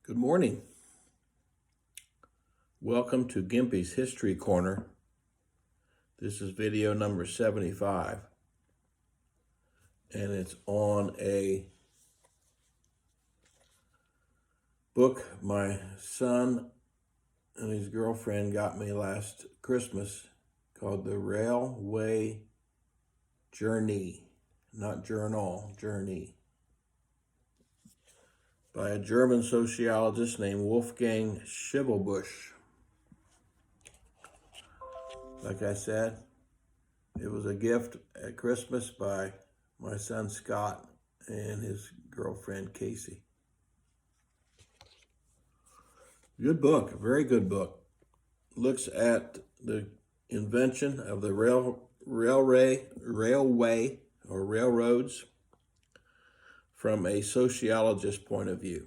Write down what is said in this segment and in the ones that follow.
Good morning. Welcome to Gimpy's History Corner. This is video number 75, and it's on a book my son and his girlfriend got me last Christmas called The Railway Journey, not journal, journey, by a German sociologist named Wolfgang Schivelbusch. Like I said, it was a gift at Christmas by my son Scott and his girlfriend Casey. Good book, a very good book. Looks at the invention of the railway or railroads from a sociologist's point of view.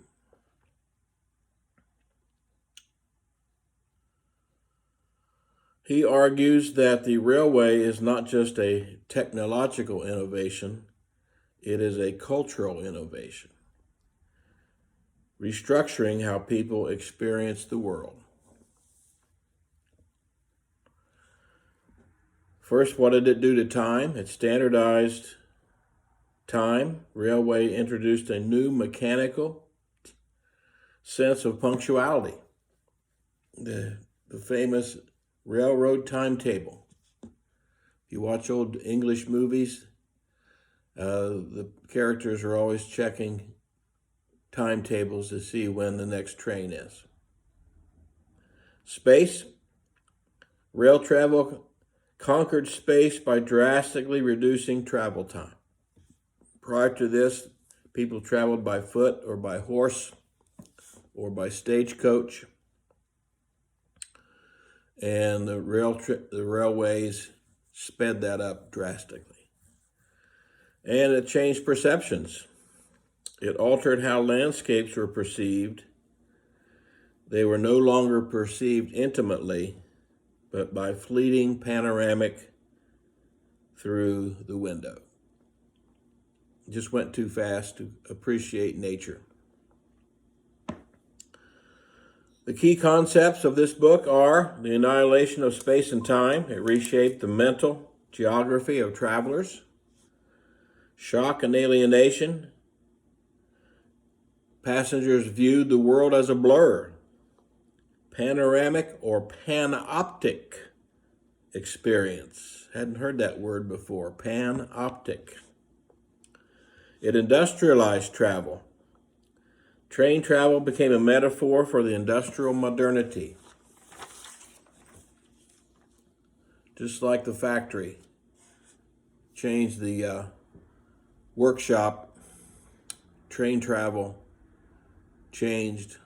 He argues that the railway is not just a technological innovation, it is a cultural innovation, restructuring how people experience the world. First, what did it do to time? It standardized time. Railway introduced a new mechanical sense of punctuality. The famous railroad timetable. If you watch old English movies, the characters are always checking timetables to see when the next train is. Space. Rail travel conquered space by drastically reducing travel time. Prior to this, people traveled by foot or by horse or by stagecoach. And the railways sped that up drastically. And it changed perceptions. It altered how landscapes were perceived. They were no longer perceived intimately, but by fleeting panoramic through the window. It just went too fast to appreciate nature. The key concepts of this book are the annihilation of space and time. It reshaped the mental geography of travelers. Shock and alienation. Passengers viewed the world as a blur. Panoramic or panoptic experience. Hadn't heard that word before, panoptic. It industrialized travel. Train travel became a metaphor for the industrial modernity. Just like the factory changed the workshop, train travel changed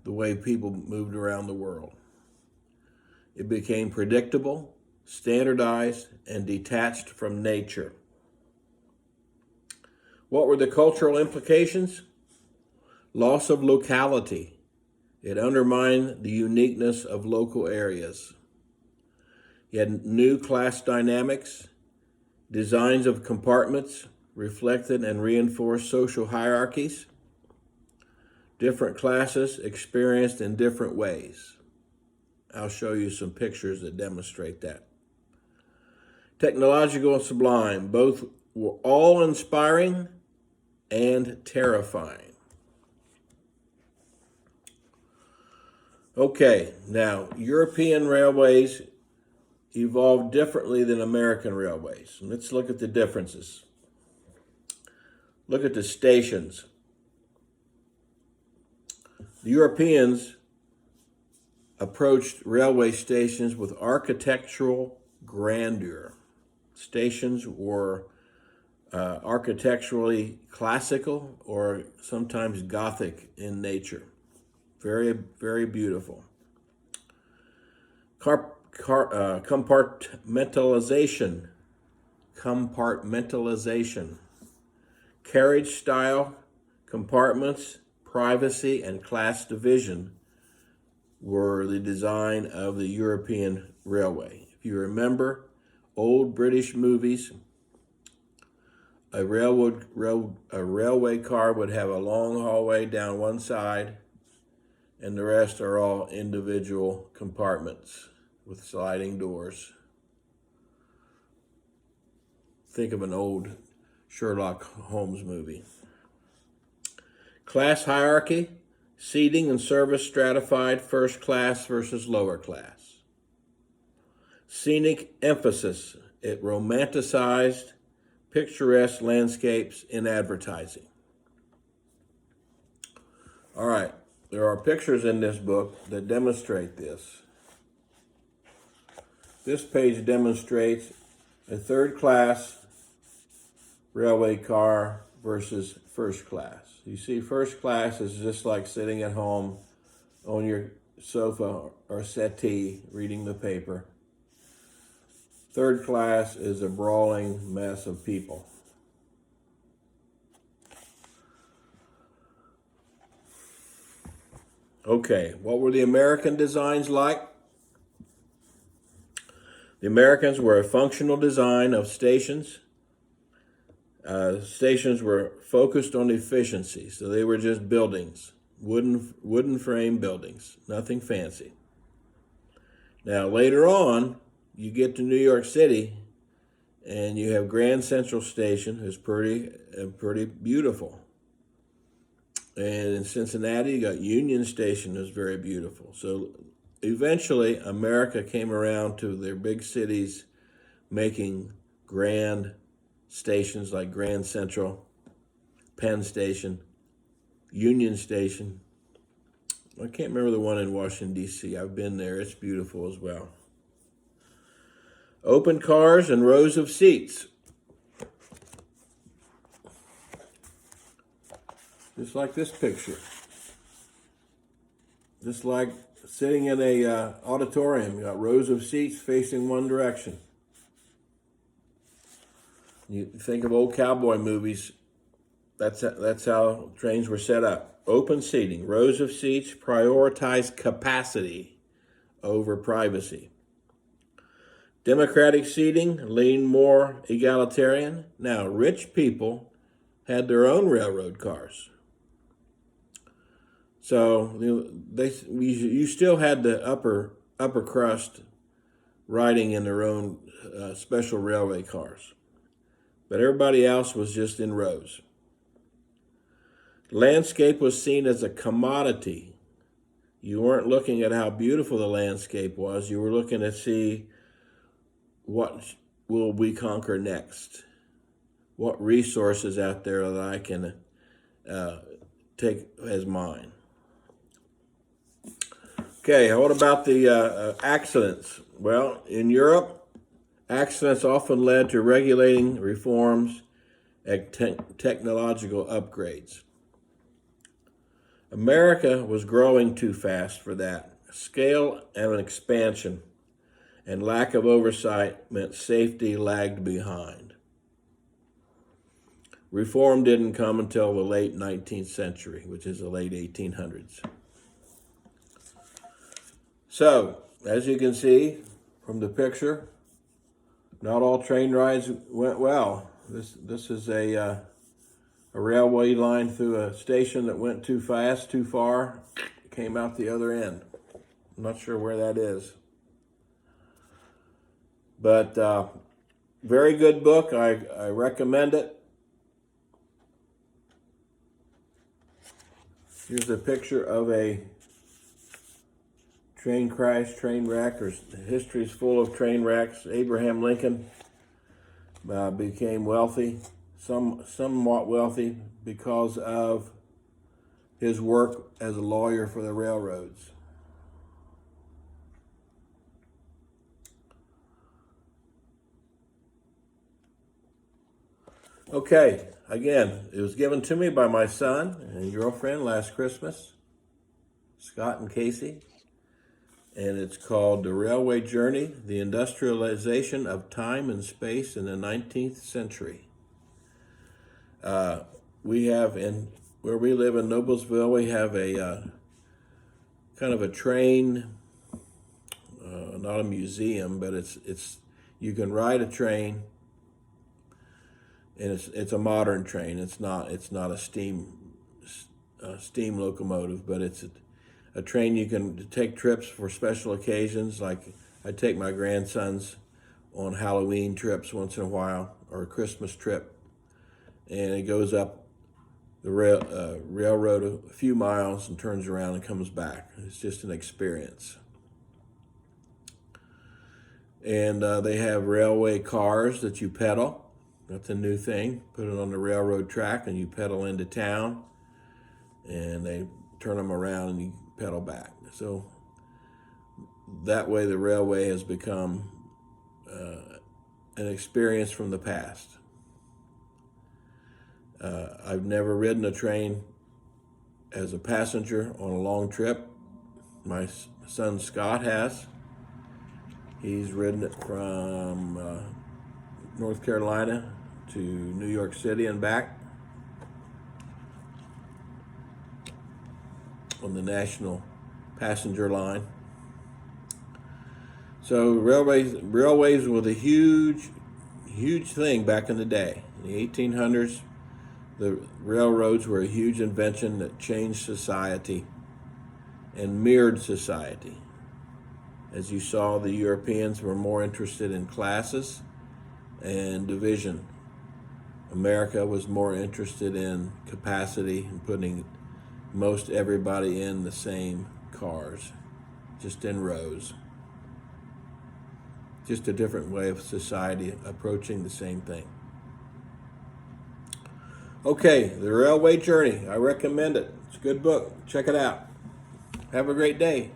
the way people moved around the world. It became predictable, standardized, and detached from nature. What were the cultural implications? Loss of locality. It undermined the uniqueness of local areas. You had new class dynamics. Designs of compartments reflected and reinforced social hierarchies. Different classes experienced in different ways. I'll show you some pictures that demonstrate that. Technological and sublime, both were awe-inspiring and terrifying. Okay, now European railways evolved differently than American railways. Let's look at the differences. Look at the stations. The Europeans approached railway stations with architectural grandeur. Stations were architecturally classical or sometimes Gothic in nature. Very, very beautiful. Compartmentalization. Carriage style compartments, privacy, and class division were the design of the European railway. If you remember old British movies, a railway car would have a long hallway down one side, and the rest are all individual compartments with sliding doors. Think of an old Sherlock Holmes movie. Class hierarchy, seating and service stratified, first class versus lower class. Scenic emphasis, it romanticized picturesque landscapes in advertising. All right, there are pictures in this book that demonstrate this. This page demonstrates a third class railway car versus first class. You see, first class is just like sitting at home on your sofa or settee reading the paper. Third class is a brawling mess of people. Okay, what were the American designs like? The Americans were a functional design of stations. Stations were focused on efficiency, so they were just buildings, wooden frame buildings, nothing fancy. Now later on, you get to New York City, and you have Grand Central Station, is pretty beautiful. And in Cincinnati, you got Union Station, is very beautiful. So eventually, America came around to their big cities making grand stations like Grand Central, Penn Station, Union Station. I can't remember the one in Washington, D.C. I've been there. It's beautiful as well. Open cars and rows of seats. Just like this picture. Just like sitting in a auditorium. You got rows of seats facing one direction. You think of old cowboy movies. That's how trains were set up. Open seating, rows of seats, prioritize capacity over privacy. Democratic seating, lean more egalitarian. Now, rich people had their own railroad cars. So you still had the upper crust riding in their own special railway cars. But everybody else was just in rows. Landscape was seen as a commodity. You weren't looking at how beautiful the landscape was. You were looking to see what will we conquer next. What resources out there that I can take as mine. Okay, what about the accidents? Well, in Europe, accidents often led to regulating reforms and technological upgrades. America was growing too fast for that. Scale and expansion and lack of oversight meant safety lagged behind. Reform didn't come until the late 19th century, which is the late 1800s. So, as you can see from the picture, not all train rides went well. This is a railway line through a station that went too fast, too far, came out the other end. I'm not sure where that is. But very good book. I recommend it. Here's a picture of a train crash, train wreck, or history is full of train wrecks. Abraham Lincoln became wealthy, somewhat wealthy, because of his work as a lawyer for the railroads. Okay, again, it was given to me by my son and girlfriend last Christmas, Scott and Casey. And it's called The Railway Journey, the Industrialization of Time and Space in the 19th Century. We have, where we live in Noblesville, we have a kind of a train, not a museum, but it's you can ride a train and it's a modern train. It's not a steam locomotive, but it's a train you can take trips for special occasions. Like I take my grandsons on Halloween trips once in a while, or a Christmas trip, and it goes up the railroad a few miles and turns around and comes back. It's just an experience. And they have railway cars that you pedal. That's a new thing. Put it on the railroad track and you pedal into town, and they turn them around and you pedal back. So that way the railway has become an experience from the past. I've never ridden a train as a passenger on a long trip. My son Scott has. He's ridden it from North Carolina to New York City and back on the national passenger line. So railways were a huge thing back in the day. In the 1800s, the railroads were a huge invention that changed society and mirrored society. As you saw, the Europeans were more interested in classes and division. America was more interested in capacity and putting most everybody in the same cars, just in rows. Just a different way of society approaching the same thing. Okay, The Railway Journey. I recommend it. It's a good book. Check it out. Have a great day.